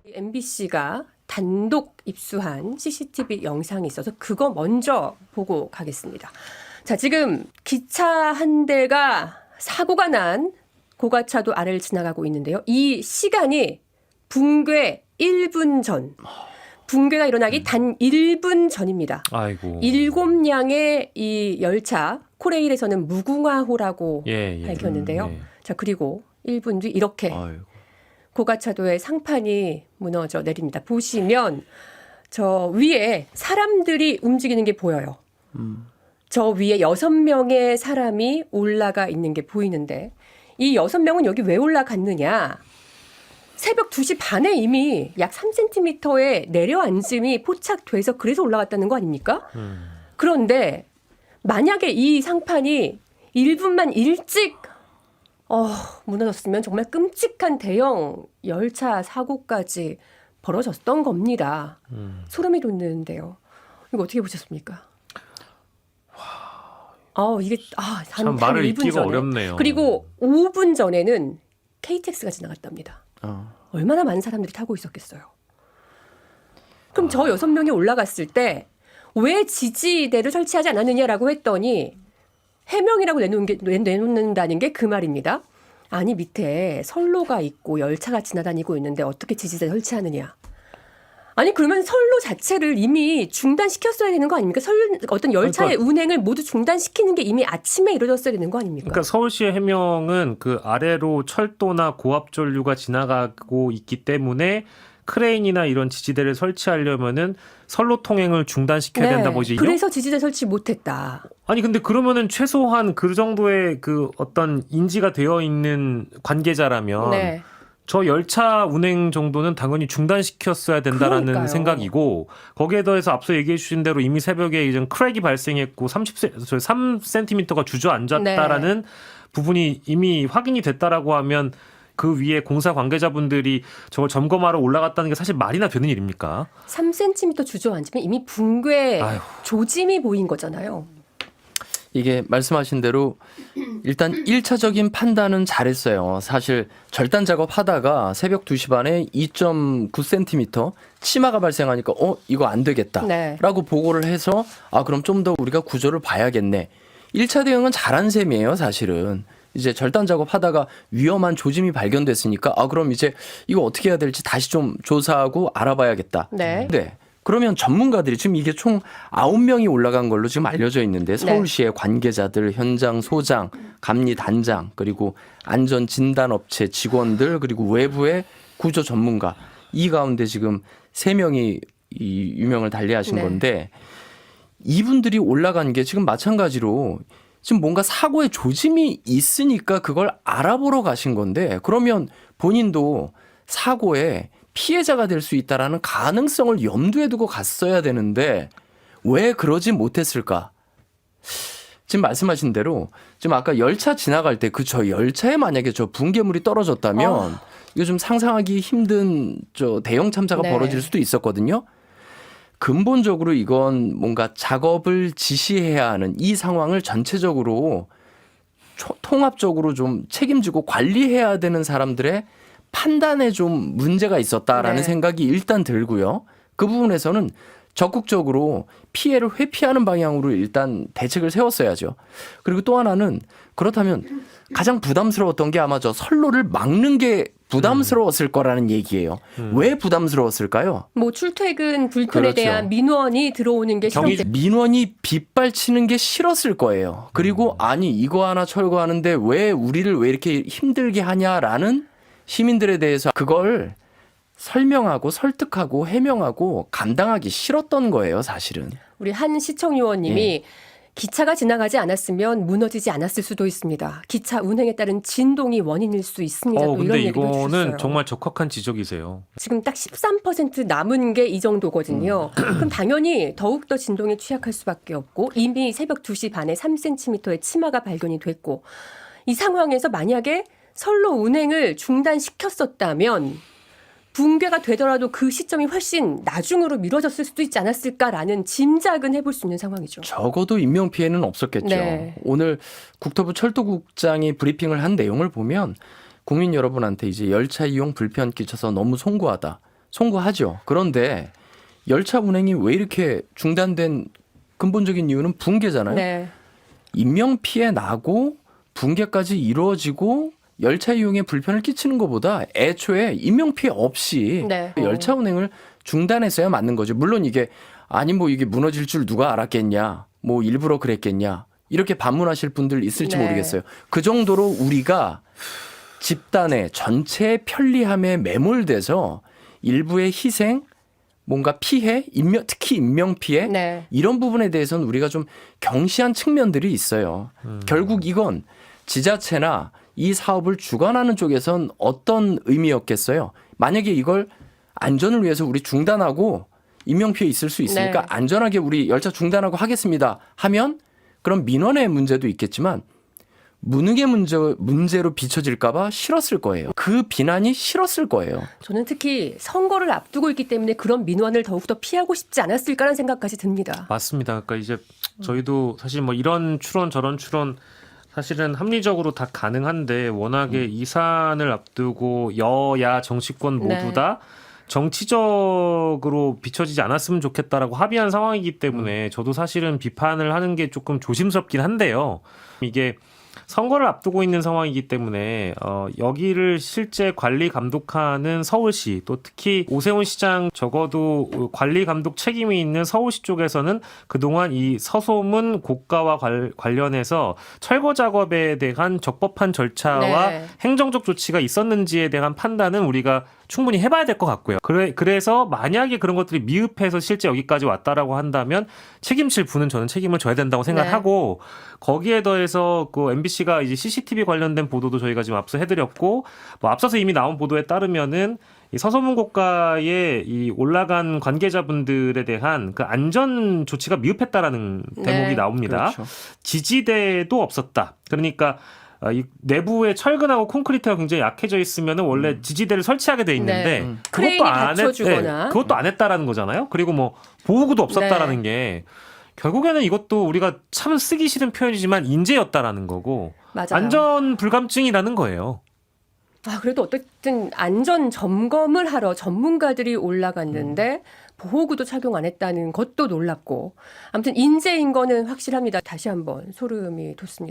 MBC가 단독 입수한 CCTV 영상이 있어서 그거 먼저 보고 가겠습니다. 자, 지금 기차 한 대가 사고가 난 고가차도 아래를 지나가고 있는데요. 이 시간이 붕괴 1분 전. 붕괴가 일어나기 단 1분 전입니다. 아이고. 7량의 이 열차 코레일에서는 무궁화호라고 예. 밝혔는데요. 예. 자, 그리고 1분 뒤 이렇게 아이고. 고가차도의 상판이 무너져 내립니다. 보시면 저 위에 사람들이 움직이는 게 보여요. 저 위에 6명의 사람이 올라가 있는 게 보이는데 이 6명은 여기 왜 올라갔느냐. 새벽 2시 반에 이미 약 3cm의 내려앉음이 포착돼서 그래서 올라갔다는 거 아닙니까? 그런데 만약에 이 상판이 1분만 일찍 무너졌으면 정말 끔찍한 대형 열차 사고까지 벌어졌던 겁니다. 소름이 돋는데요. 이거 어떻게 보셨습니까? 이게 참 말을 1분 잇기가 전에. 어렵네요. 그리고 5분 전에는 KTX가 지나갔답니다. 어. 얼마나 많은 사람들이 타고 있었겠어요. 그럼 저 6명이 올라갔을 때 왜 지지대를 설치하지 않았느냐라고 했더니 해명이라고 내놓는다는 게 그 말입니다. 아니 밑에 선로가 있고 열차가 지나다니고 있는데 어떻게 지지대 설치하느냐. 아니 그러면 선로 자체를 이미 중단시켰어야 되는 거 아닙니까? 어떤 열차의 운행을 모두 중단시키는 게 이미 아침에 이루어졌어야 되는 거 아닙니까? 그러니까 서울시의 해명은 그 아래로 철도나 고압 전류가 지나가고 있기 때문에 크레인이나 이런 지지대를 설치하려면은 선로 통행을 중단시켜야 된다고 이제 그래서 지지대 설치 못했다. 아니 근데 그러면은 최소한 그 정도의 그 어떤 인지가 되어 있는 관계자라면 네. 저 열차 운행 정도는 당연히 중단시켰어야 된다라는 그러니까요. 생각이고 거기에 더해서 앞서 얘기해 주신 대로 이미 새벽에 이제 크랙이 발생했고 3cm가 주저앉았다라는 부분이 이미 확인이 됐다라고 하면 그 위에 공사 관계자분들이 저걸 점검하러 올라갔다는 게 사실 말이나 되는 일입니까? 3cm 주저앉으면 이미 붕괴 아휴. 조짐이 보인 거잖아요. 이게 말씀하신 대로 일단 1차적인 판단은 잘했어요. 사실 절단 작업하다가 새벽 2시 반에 2.9cm 치마가 발생하니까 이거 안 되겠다 네. 라고 보고를 해서 그럼 좀 더 우리가 구조를 봐야겠네. 1차 대응은 잘한 셈이에요 사실은. 이제 절단 작업하다가 위험한 조짐이 발견됐으니까 그럼 이제 이거 어떻게 해야 될지 다시 좀 조사하고 알아봐야겠다. 네. 네. 그러면 전문가들이 지금 이게 총 9명이 올라간 걸로 지금 알려져 있는데 서울시의 관계자들, 현장 소장, 감리 단장, 그리고 안전 진단 업체 직원들, 그리고 외부의 구조 전문가 이 가운데 지금 3명이 이 유명을 달리하신 건데 이분들이 올라간 게 지금 마찬가지로 지금 뭔가 사고의 조짐이 있으니까 그걸 알아보러 가신 건데 그러면 본인도 사고에 피해자가 될 수 있다라는 가능성을 염두에 두고 갔어야 되는데 왜 그러지 못했을까? 지금 말씀하신 대로 지금 아까 열차 지나갈 때 저 열차에 만약에 저 붕괴물이 떨어졌다면 이거 좀 상상하기 힘든 저 대형 참사가 벌어질 수도 있었거든요. 근본적으로 이건 뭔가 작업을 지시해야 하는 이 상황을 전체적으로 통합적으로 좀 책임지고 관리해야 되는 사람들의 판단에 좀 문제가 있었다라는 생각이 일단 들고요. 그 부분에서는 적극적으로 피해를 회피하는 방향으로 일단 대책을 세웠어야죠. 그리고 또 하나는 그렇다면 가장 부담스러웠던 게 아마 저 선로를 막는 게 부담스러웠을 거라는 얘기예요. 왜 부담스러웠을까요? 뭐 출퇴근 불편에 대한 민원이 들어오는 게 싫었죠. 민원이 빗발치는 게 싫었을 거예요. 그리고 아니 이거 하나 철거하는데 왜 우리를 왜 이렇게 힘들게 하냐라는 시민들에 대해서 그걸 설명하고 설득하고 해명하고 감당하기 싫었던 거예요, 사실은. 우리 한 시청 의원님이 기차가 지나가지 않았으면 무너지지 않았을 수도 있습니다. 기차 운행에 따른 진동이 원인일 수 있습니다. 또 근데 이런 얘기도 이거는 해주셨어요. 정말 적확한 지적이세요. 지금 딱 13% 남은 게 이 정도거든요. 그럼 당연히 더욱더 진동에 취약할 수밖에 없고 이미 새벽 2시 반에 3cm의 치마가 발견이 됐고 이 상황에서 만약에 선로 운행을 중단시켰었다면 붕괴가 되더라도 그 시점이 훨씬 나중으로 미뤄졌을 수도 있지 않았을까라는 짐작은 해볼 수 있는 상황이죠. 적어도 인명피해는 없었겠죠. 네. 오늘 국토부 철도국장이 브리핑을 한 내용을 보면 국민 여러분한테 이제 열차 이용 불편 끼쳐서 너무 송구하다. 송구하죠. 그런데 열차 운행이 왜 이렇게 중단된 근본적인 이유는 붕괴잖아요. 네. 인명피해 나고 붕괴까지 이루어지고 열차 이용에 불편을 끼치는 것보다 애초에 인명피해 없이 네. 열차 운행을 중단했어야 맞는 거죠. 물론 이게 아니 뭐 이게 무너질 줄 누가 알았겠냐. 뭐 일부러 그랬겠냐. 이렇게 반문하실 분들 있을지 네. 모르겠어요. 그 정도로 우리가 집단의 전체의 편리함에 매몰돼서 일부의 희생, 뭔가 피해, 특히 인명피해 네. 이런 부분에 대해서는 우리가 좀 경시한 측면들이 있어요. 결국 이건 지자체나 이 사업을 주관하는 쪽에선 어떤 의미였겠어요? 만약에 이걸 안전을 위해서 우리 중단하고 인명피해 있을 수 있으니까 네. 안전하게 우리 열차 중단하고 하겠습니다 하면 그럼 민원의 문제도 있겠지만 무능의 문제로 비춰질까 봐 싫었을 거예요. 그 비난이 싫었을 거예요. 저는 특히 선거를 앞두고 있기 때문에 그런 민원을 더욱더 피하고 싶지 않았을까라는 생각까지 듭니다. 맞습니다. 그러니까 이제 저희도 사실 뭐 이런 추론 저런 추론 사실은 합리적으로 다 가능한데 워낙에 이 사안을 앞두고 여야 정치권 모두 네. 다 정치적으로 비춰지지 않았으면 좋겠다라고 합의한 상황이기 때문에 저도 사실은 비판을 하는 게 조금 조심스럽긴 한데요. 이게 선거를 앞두고 있는 상황이기 때문에 여기를 실제 관리 감독하는 서울시 또 특히 오세훈 시장 적어도 관리 감독 책임이 있는 서울시 쪽에서는 그동안 이 서소문 고가와 관련해서 철거 작업에 대한 적법한 절차와 네. 행정적 조치가 있었는지에 대한 판단은 우리가 충분히 해봐야 될 것 같고요. 그래서 만약에 그런 것들이 미흡해서 실제 여기까지 왔다라고 한다면 책임질 분은 저는 책임을 져야 된다고 생각하고 거기에 더해서 그 MBC가 이제 CCTV 관련된 보도도 저희가 지금 앞서 해드렸고 뭐 앞서서 이미 나온 보도에 따르면은 이 서소문 고가에 이 올라간 관계자분들에 대한 그 안전 조치가 미흡했다라는 대목이 네. 나옵니다. 그렇죠. 지지대도 없었다. 그러니까 이 내부에 철근하고 콘크리트가 굉장히 약해져 있으면은 원래 지지대를 설치하게 돼 있는데 네. 크레인이 받쳐주거나. 그것도 안 했다라는 거잖아요. 그리고 뭐 보호구도 없었다라는 게 결국에는 이것도 우리가 참 쓰기 싫은 표현이지만 인재였다라는 거고 맞아요. 안전 불감증이라는 거예요. 그래도 어쨌든 안전 점검을 하러 전문가들이 올라갔는데 보호구도 착용 안 했다는 것도 놀랍고 아무튼 인재인 거는 확실합니다. 다시 한번 소름이 돋습니다.